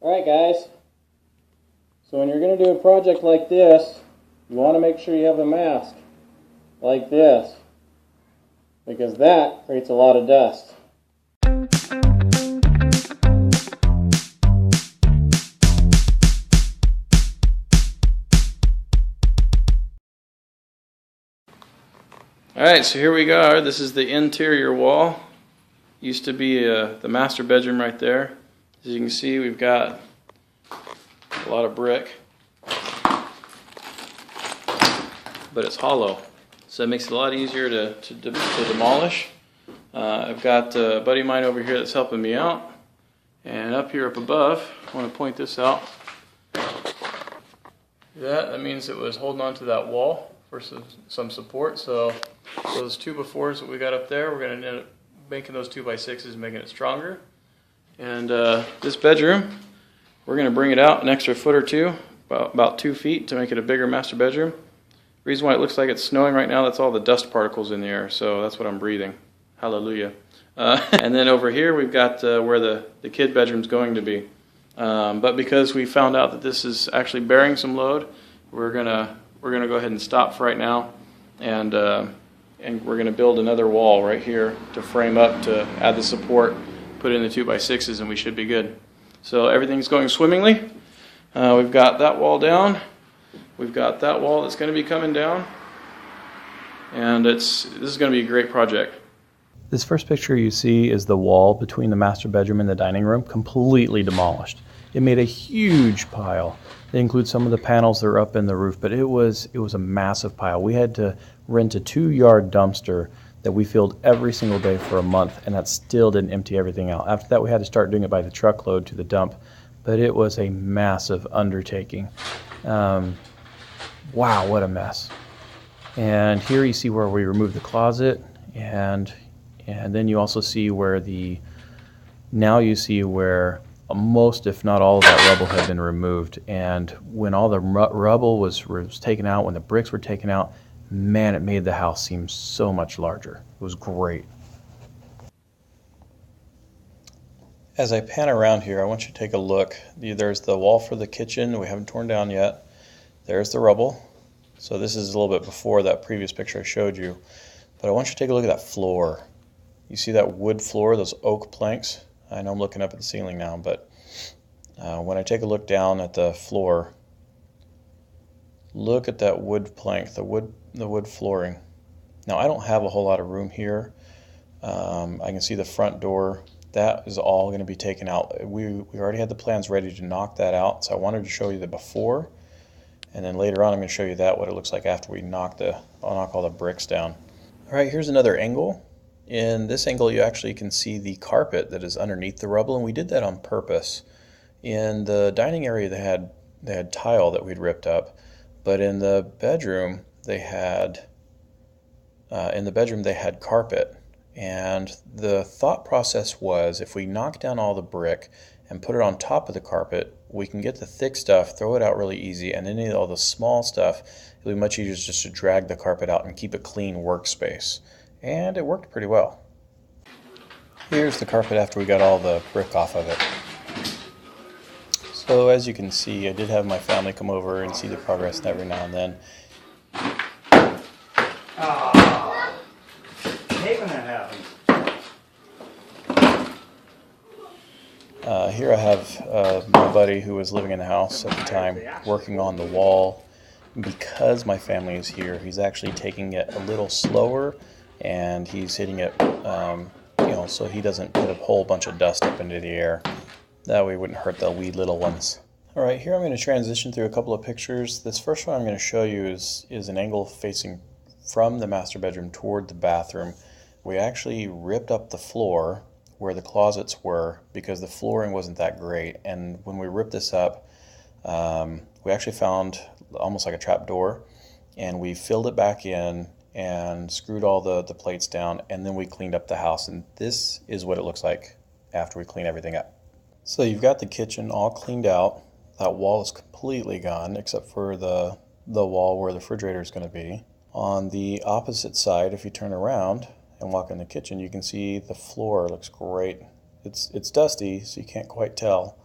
Alright guys, so when you're going to do a project like this, you want to make sure you have a mask like this, because that creates a lot of dust. Alright, so here we go. This is the interior wall. Used to be the master bedroom right there. As you can see, we've got a lot of brick, but it's hollow, so it makes it a lot easier to demolish. I've got a buddy of mine over here that's helping me out, and up here up above, I want to point this out. That means it was holding on to that wall for some support. So those 2x4s that we got up there, we're going to end up making those 2x6s, making it stronger. And this bedroom, we're going to bring it out an extra foot or two, about 2 feet, to make it a bigger master bedroom. The reason why it looks like it's snowing right now, that's all the dust particles in the air, so that's what I'm breathing. Hallelujah. And then over here we've got where the kid bedroom's going to be. But because we found out that this is actually bearing some load, we're gonna go ahead and stop for right now, and we're gonna build another wall right here to frame up to add the support, put in the 2x6s, and we should be good. So everything's going swimmingly. We've got that wall down. We've got that wall that's going to be coming down, and this is going to be a great project. This first picture you see is the wall between the master bedroom and the dining room, completely demolished. It made a huge pile. It includes some of the panels that are up in the roof, but it was a massive pile. We had to rent a 2-yard dumpster that we filled every single day for a month, and that still didn't empty everything out. After that, we had to start doing it by the truckload to the dump, but it was a massive undertaking. Wow, what a mess. And here you see where we removed the closet, and then you also see where most, if not all, of that rubble had been removed. And when all the rubble was taken out, when the bricks were taken out, man, it made the house seem so much larger. It was great. As I pan around here, I want you to take a look. There's the wall for the kitchen we haven't torn down yet. There's the rubble. So this is a little bit before that previous picture I showed you. But I want you to take a look at that floor. You see that wood floor, those oak planks? I know I'm looking up at the ceiling now, but when I take a look down at the floor, look at that wood plank, the wood flooring. Now I don't have a whole lot of room here. I can see the front door. That is all going to be taken out. We already had the plans ready to knock that out, so I wanted to show you the before, and then later on I'm going to show you what it looks like after we knock all the bricks down. All right, here's another angle. In this angle you actually can see the carpet that is underneath the rubble, and we did that on purpose. In the dining area they had tile that we'd ripped up, but in the bedroom they had carpet. And the thought process was, if we knock down all the brick and put it on top of the carpet, we can get the thick stuff, throw it out really easy, and then all the small stuff, it'll be much easier just to drag the carpet out and keep a clean workspace. And it worked pretty well. Here's the carpet after we got all the brick off of it. So as you can see, I did have my family come over and see the progress every now and then. Here I have my buddy who was living in the house at the time working on the wall. Because my family is here, he's actually taking it a little slower, and he's hitting it so he doesn't put a whole bunch of dust up into the air. That way it wouldn't hurt the wee little ones. Alright, here I'm going to transition through a couple of pictures. This first one I'm going to show you is an angle facing from the master bedroom toward the bathroom. We actually ripped up the floor where the closets were because the flooring wasn't that great, and when we ripped this up, we actually found almost like a trap door, and we filled it back in and screwed all the plates down, and then we cleaned up the house, and this is what it looks like after we clean everything up. So you've got the kitchen all cleaned out. That wall is completely gone except for the wall where the refrigerator is going to be. On the opposite side, if you turn around and walk in the kitchen, you can see the floor looks great. It's dusty, so you can't quite tell,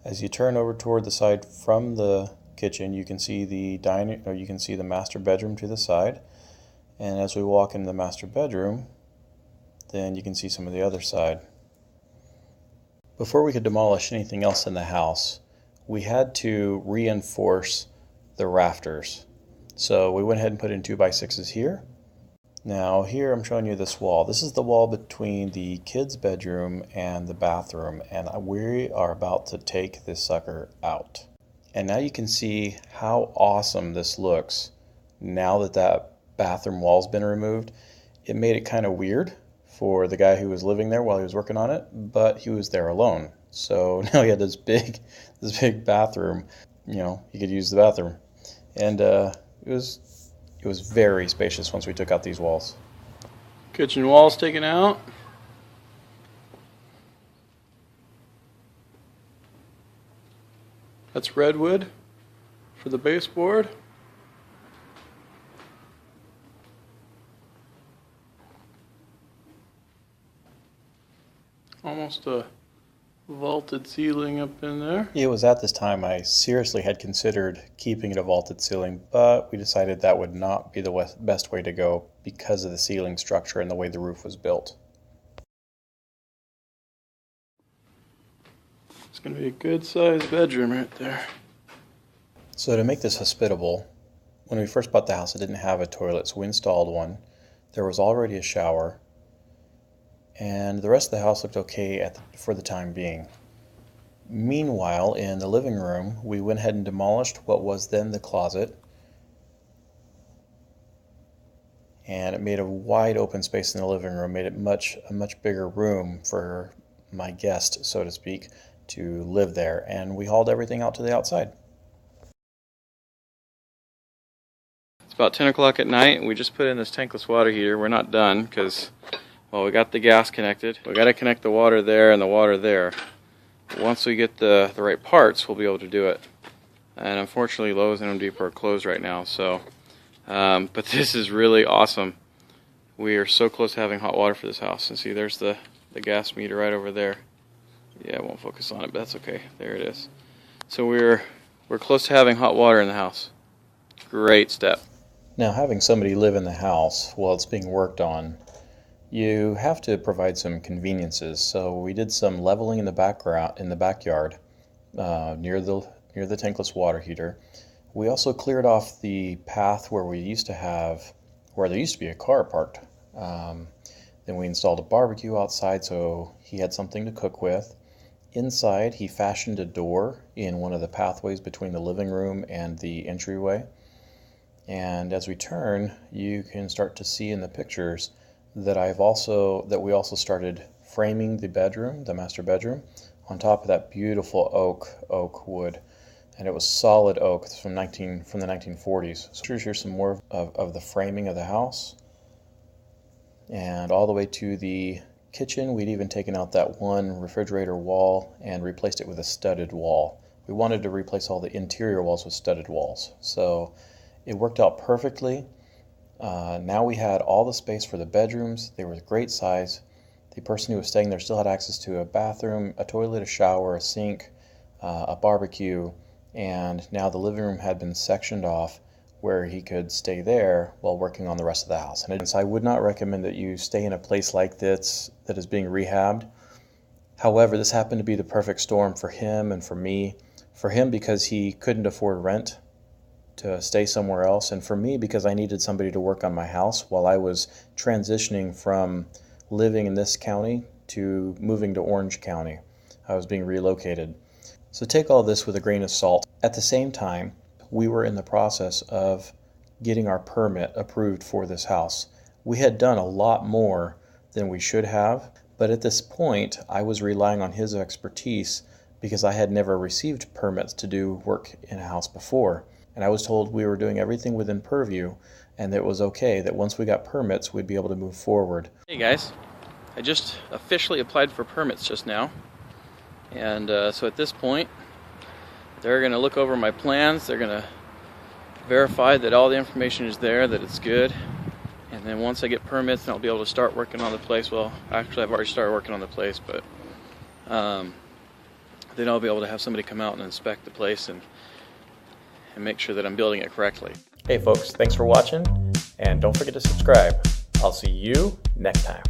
As you turn over toward the side from the kitchen, you can see the dining, or you can see the master bedroom to the side. And as we walk into the master bedroom, then you can see some of the other side. Before we could demolish anything else in the house, we had to reinforce the rafters. So we went ahead and put in 2x6s here. Now here I'm showing you this wall. This is the wall between the kids' bedroom and the bathroom, and we are about to take this sucker out. And now you can see how awesome this looks now that that bathroom wall's been removed. It made it kind of weird for the guy who was living there while he was working on it, but he was there alone. So now he had this big bathroom. You know, he could use the bathroom, and it was very spacious once we took out these walls. Kitchen walls taken out. That's redwood for the baseboard. Almost a vaulted ceiling up in there. It was at this time I seriously had considered keeping it a vaulted ceiling, but we decided that would not be the best way to go because of the ceiling structure and the way the roof was built. It's going to be a good sized bedroom right there. So to make this hospitable, when we first bought the house it didn't have a toilet, so we installed one. There was already a shower, and the rest of the house looked okay for the time being. Meanwhile, in the living room, we went ahead and demolished what was then the closet, and it made a wide open space in the living room, made it a much bigger room for my guest, so to speak, to live there, and we hauled everything out to the outside. It's about 10 o'clock at night, and we just put in this tankless water heater. We're not done because, well, we got the gas connected. We got to connect the water there and the water there. Once we get the right parts, we'll be able to do it. And unfortunately, Lowe's and Home Depot are closed right now. So, but this is really awesome. We are so close to having hot water for this house. And see, there's the gas meter right over there. Yeah, I won't focus on it, but that's okay. There it is. So we're close to having hot water in the house. Great step. Now, having somebody live in the house while it's being worked on, you have to provide some conveniences. So we did some leveling in the backyard near the tankless water heater. We also cleared off the path where there used to be a car parked. Then we installed a barbecue outside so he had something to cook with. Inside, he fashioned a door in one of the pathways between the living room and the entryway. And as we turn, you can start to see in the pictures that we also started framing the bedroom, the master bedroom, on top of that beautiful oak wood. And it was solid oak. It's from the 1940s. So here's some more of the framing of the house. And all the way to the kitchen, we'd even taken out that one refrigerator wall and replaced it with a studded wall. We wanted to replace all the interior walls with studded walls. So it worked out perfectly. Now we had all the space for the bedrooms. They were great size. The person who was staying there still had access to a bathroom, a toilet, a shower, a sink, a barbecue, and now the living room had been sectioned off where he could stay there while working on the rest of the house. And I would not recommend that you stay in a place like this that is being rehabbed. However, this happened to be the perfect storm for him and for me. For him because he couldn't afford rent to stay somewhere else, and for me because I needed somebody to work on my house while I was transitioning from living in this county to moving to Orange County. I was being relocated. So take all this with a grain of salt. At the same time, we were in the process of getting our permit approved for this house. We had done a lot more than we should have, but at this point I was relying on his expertise because I had never received permits to do work in a house before. And I was told we were doing everything within purview and that it was okay, that once we got permits we'd be able to move forward. Hey guys, I just officially applied for permits just now. And so at this point, they're going to look over my plans. They're going to verify that all the information is there, that it's good. And then once I get permits, then I'll be able to start working on the place. Well, actually, I've already started working on the place, but then I'll be able to have somebody come out and inspect the place and make sure that I'm building it correctly. Hey folks, thanks for watching, and don't forget to subscribe. I'll see you next time.